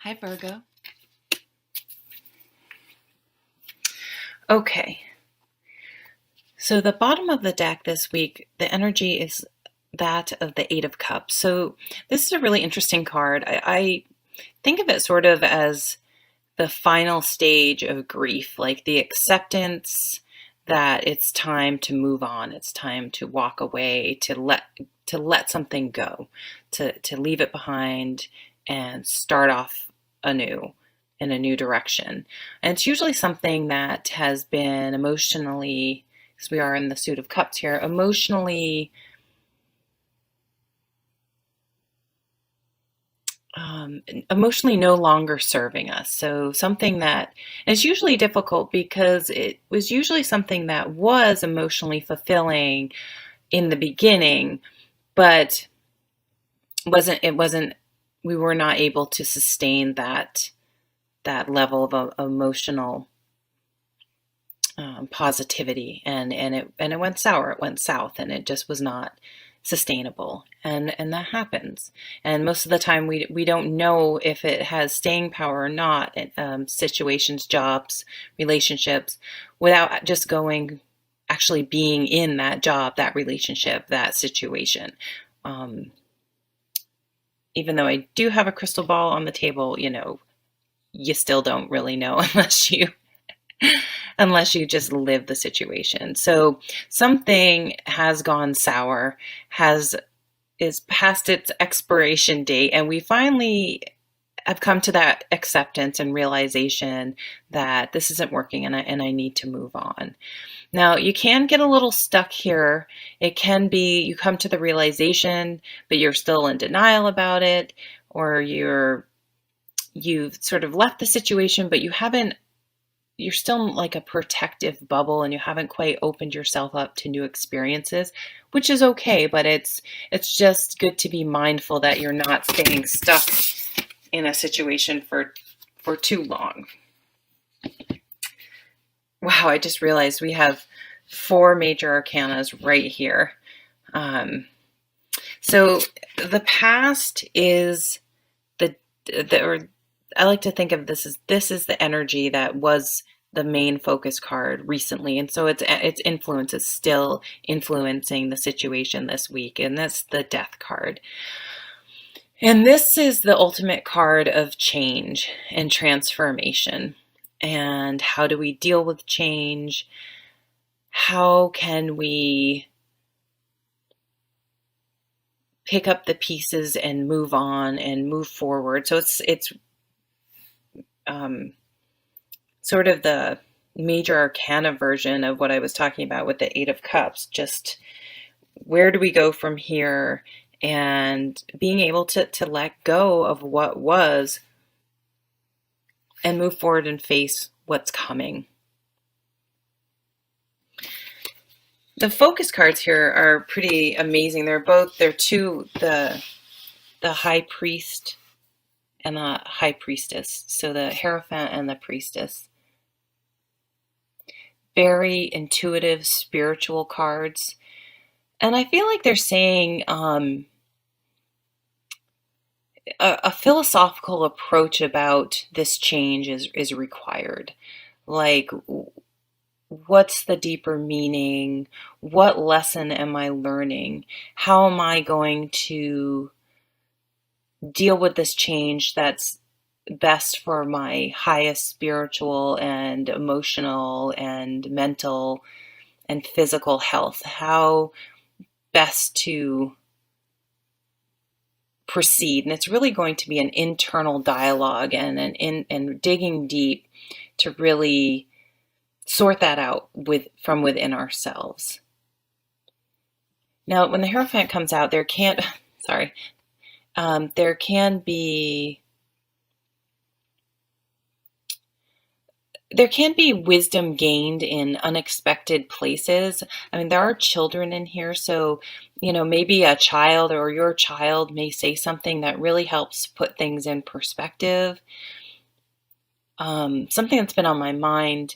Hi, Virgo. Okay, so the bottom of the deck this week, the energy is that of the Eight of Cups. So this is a really interesting card. I think of it sort of as the final stage of grief, like the acceptance that it's time to move on. It's time to walk away, to let something go, to leave it behind and start off anew in a new direction. And it's usually something that has been emotionally, because we are in the Suit of Cups here, emotionally no longer serving us. So something that is usually difficult because it was usually something that was emotionally fulfilling in the beginning, but it wasn't we were not able to sustain that level of emotional positivity, and it went sour, it went south, and it just was not sustainable, and that happens. And most of the time we don't know if it has staying power or not. Situations, jobs, relationships, without just going, actually being in that job, that relationship, that situation. um, Even though I do have a crystal ball on the table, you still don't really know unless you just live the situation. So something has gone sour, has is past its expiration date, and we finally have come to that acceptance and realization that this isn't working, and I need to move on. Now, you can get a little stuck here. It can be you come to the realization, but you're still in denial about it, or you've sort of left the situation, but you're still in like a protective bubble, and you haven't quite opened yourself up to new experiences, which is okay, but it's just good to be mindful that you're not staying stuck in a situation for too long. Wow, I just realized we have four major arcanas right here. So the past is or I like to think of this is the energy that was the main focus card recently, and so its influence is still influencing the situation this week, and that's the Death card. And this is the ultimate card of change and transformation. And how do we deal with change? How can we pick up the pieces and move on and move forward? So it's um, sort of the major arcana version of what I was talking about with the Eight of Cups. Just where do we go from here? And being able to let go of what was and move forward and face what's coming. The focus cards here are pretty amazing. They're two, the High Priest and the High Priestess. So the Hierophant and the Priestess. Very intuitive, spiritual cards. And I feel like they're saying a philosophical approach about this change is required. Like, what's the deeper meaning? What lesson am I learning? How am I going to deal with this change that's best for my highest spiritual and emotional and mental and physical health? How best to proceed? And it's really going to be an internal dialogue and digging deep to really sort that out from within ourselves. Now, when the Hierophant comes out, there can't sorry, there can be wisdom gained in unexpected places. I mean, there are children in here, so maybe a child or your child may say something that really helps put things in perspective. Something that's been on my mind.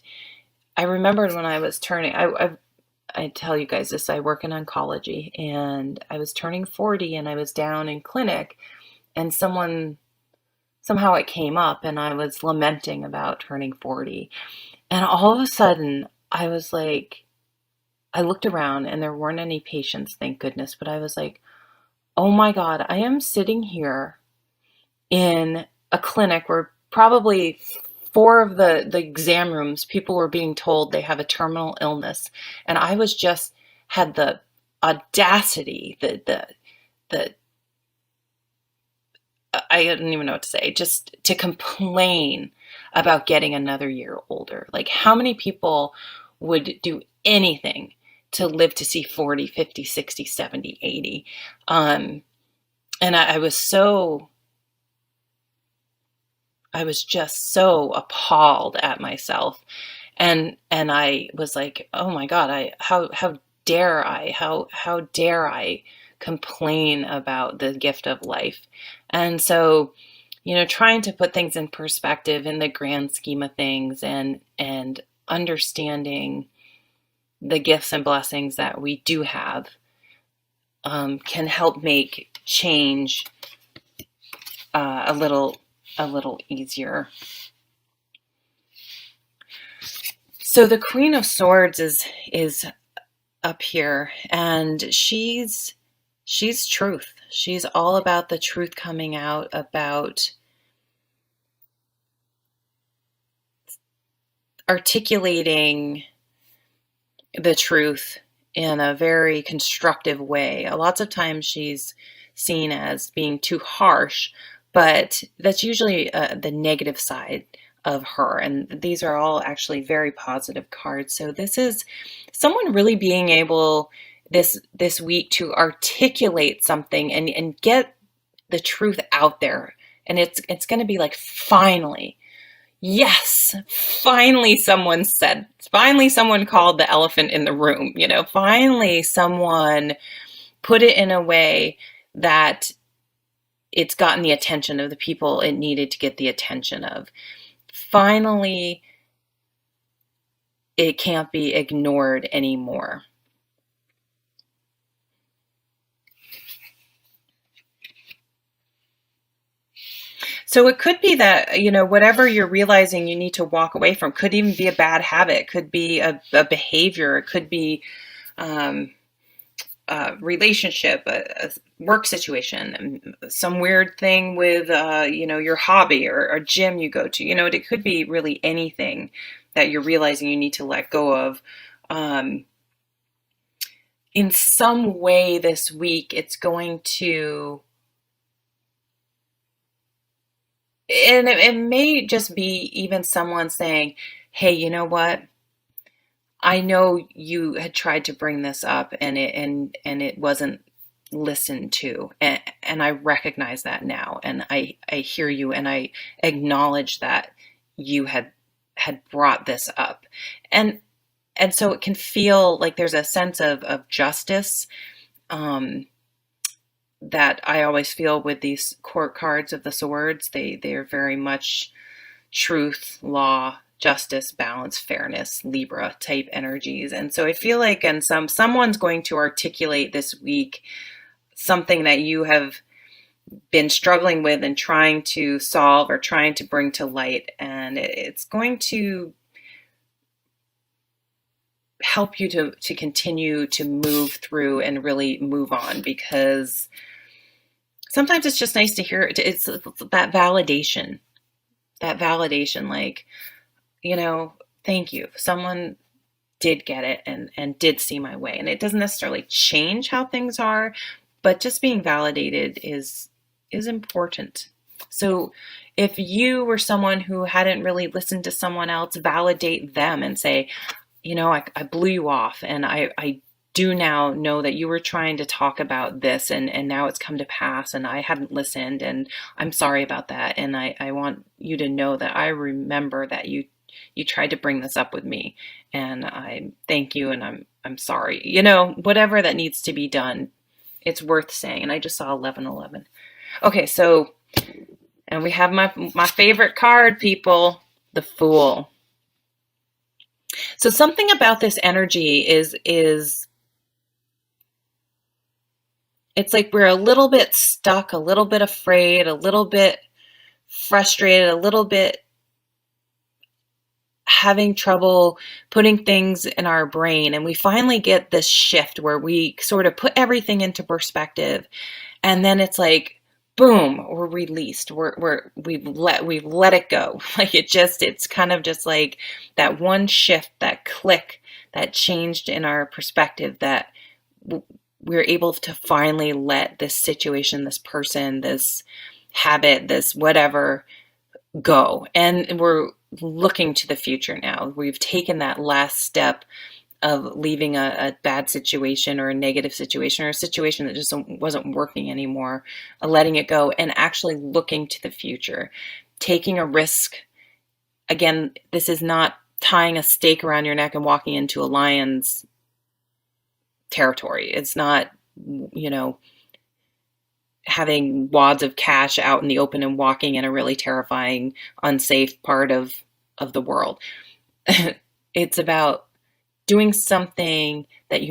I remembered when I was turning. I tell you guys this. I work in oncology, and I was turning 40, and I was down in clinic, and someone somehow it came up and I was lamenting about turning 40. And all of a sudden, I was like, I looked around and there weren't any patients, thank goodness. But I was like, oh my God, I am sitting here in a clinic where probably four of the exam rooms, people were being told they have a terminal illness. And I was just had the audacity, the I don't even know what to say, just to complain about getting another year older. Like, how many people would do anything to live to see 40, 50, 60, 70, 80? And I was just so appalled at myself. And I was like, oh my God, how dare I? How dare I complain about the gift of life? And so, trying to put things in perspective in the grand scheme of things, and understanding the gifts and blessings that we do have, can help make change a little easier. So the Queen of Swords is up here, and she's truth. She's all about the truth coming out, about articulating the truth in a very constructive way. Lots of times she's seen as being too harsh, but that's usually the negative side of her. And these are all actually very positive cards. So this is someone really being able this week to articulate something and get the truth out there. And it's going to be like, finally, yes, finally finally someone called the elephant in the room, finally someone put it in a way that it's gotten the attention of the people it needed to get the attention of. Finally, it can't be ignored anymore. So it could be that, whatever you're realizing you need to walk away from could even be a bad habit, could be a behavior, it could be a relationship, a work situation, some weird thing with, your hobby or a gym you go to. It could be really anything that you're realizing you need to let go of. In some way this week, it's going to, and it may just be even someone saying, hey, you know what? I know you had tried to bring this up and it wasn't listened to. And I recognize that now. And I hear you, and I acknowledge that you had brought this up. And so it can feel like there's a sense of justice, that I always feel with these court cards of the swords. They are very much truth, law, justice, balance, fairness, Libra type energies. And so I feel like someone's going to articulate this week something that you have been struggling with and trying to solve or trying to bring to light. And it's going to help you to continue to move through and really move on, because sometimes it's just nice to hear it. It's that validation, like, thank you. Someone did get it and did see my way. And it doesn't necessarily change how things are, but just being validated is important. So if you were someone who hadn't really listened to someone else, validate them and say, I blew you off, and I do now know that you were trying to talk about this, and now it's come to pass, and I hadn't listened, and I'm sorry about that. And I want you to know that I remember that you tried to bring this up with me, and I thank you, and I'm sorry. Whatever that needs to be done, it's worth saying. And I just saw 1111. Okay, so, and we have my favorite card, people, the Fool. So something about this energy is it's like we're a little bit stuck, a little bit afraid, a little bit frustrated, a little bit having trouble putting things in our brain. And we finally get this shift where we sort of put everything into perspective. And then it's like, boom, we're released. We've let it go. Like it's kind of just like that one shift, that click that changed in our perspective, that we're able to finally let this situation, this person, this habit, this whatever go. And we're looking to the future now. We've taken that last step of leaving a bad situation or a negative situation or a situation that just wasn't working anymore, letting it go and actually looking to the future, taking a risk. Again, this is not tying a stake around your neck and walking into a lion's territory. It's not, having wads of cash out in the open and walking in a really terrifying, unsafe part of the world. It's about doing something that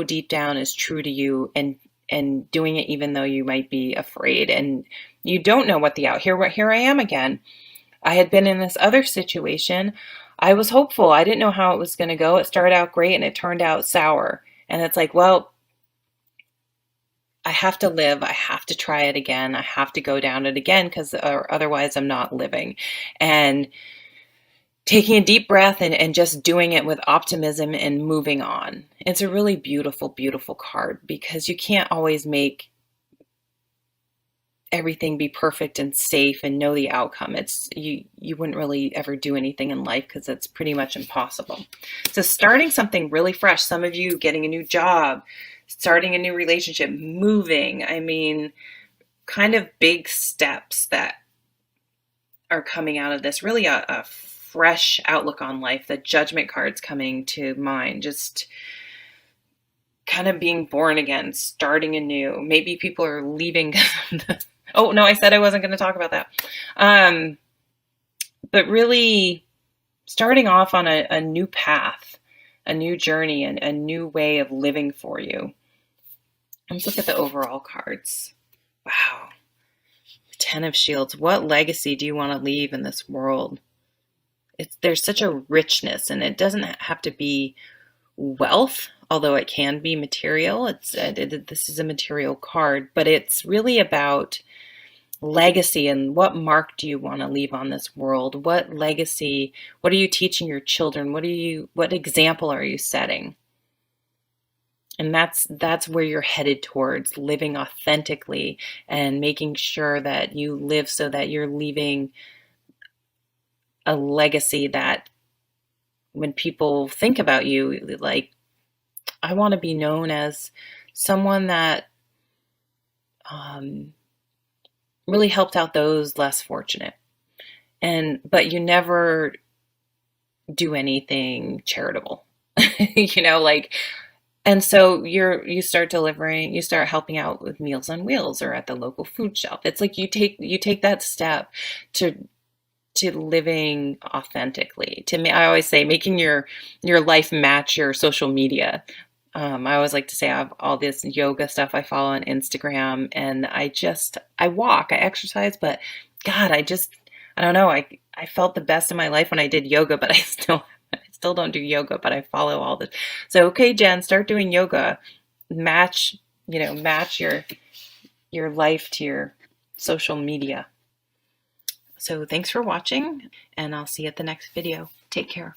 deep down is true to you, and doing it even though you might be afraid and you don't know what here I am again. I had been in this other situation. I was hopeful. I didn't know how it was going to go. It started out great and it turned out sour. And it's like, well, I have to live. I have to try it again. I have to go down it again because otherwise I'm not living. And taking a deep breath and just doing it with optimism and moving on. It's a really beautiful, beautiful card because you can't always make everything be perfect and safe and know the outcome. You wouldn't really ever do anything in life because it's pretty much impossible. So starting something really fresh, some of you getting a new job, starting a new relationship, moving, kind of big steps that are coming out of this, really a fresh outlook on life. The Judgment card's coming to mind, just kind of being born again, starting anew. Maybe people are leaving. Oh, no, I said I wasn't going to talk about that. But really starting off on a new path, a new journey, and a new way of living for you. Let's look at the overall cards. Wow. 10 of Shields. What legacy do you want to leave in this world? There's such a richness, and it doesn't have to be wealth, although it can be material. This is a material card, but it's really about legacy and what mark do you want to leave on this world? What legacy? What are you teaching your children? What example are you setting? And that's where you're headed towards, living authentically and making sure that you live so that you're leaving a legacy that when people think about you, like, I want to be known as someone that really helped out those less fortunate. But you never do anything charitable, and so you start delivering, you start helping out with Meals on Wheels or at the local food shelf. It's like you take that step to living authentically. To me, I always say making your life match your social media. I always like to say I have all this yoga stuff I follow on Instagram, and I walk, I exercise, but God, I don't know. I felt the best in my life when I did yoga, but I still don't do yoga, but I follow all this. So, okay, Jen, start doing yoga. Match your life to your social media. So thanks for watching, and I'll see you at the next video. Take care.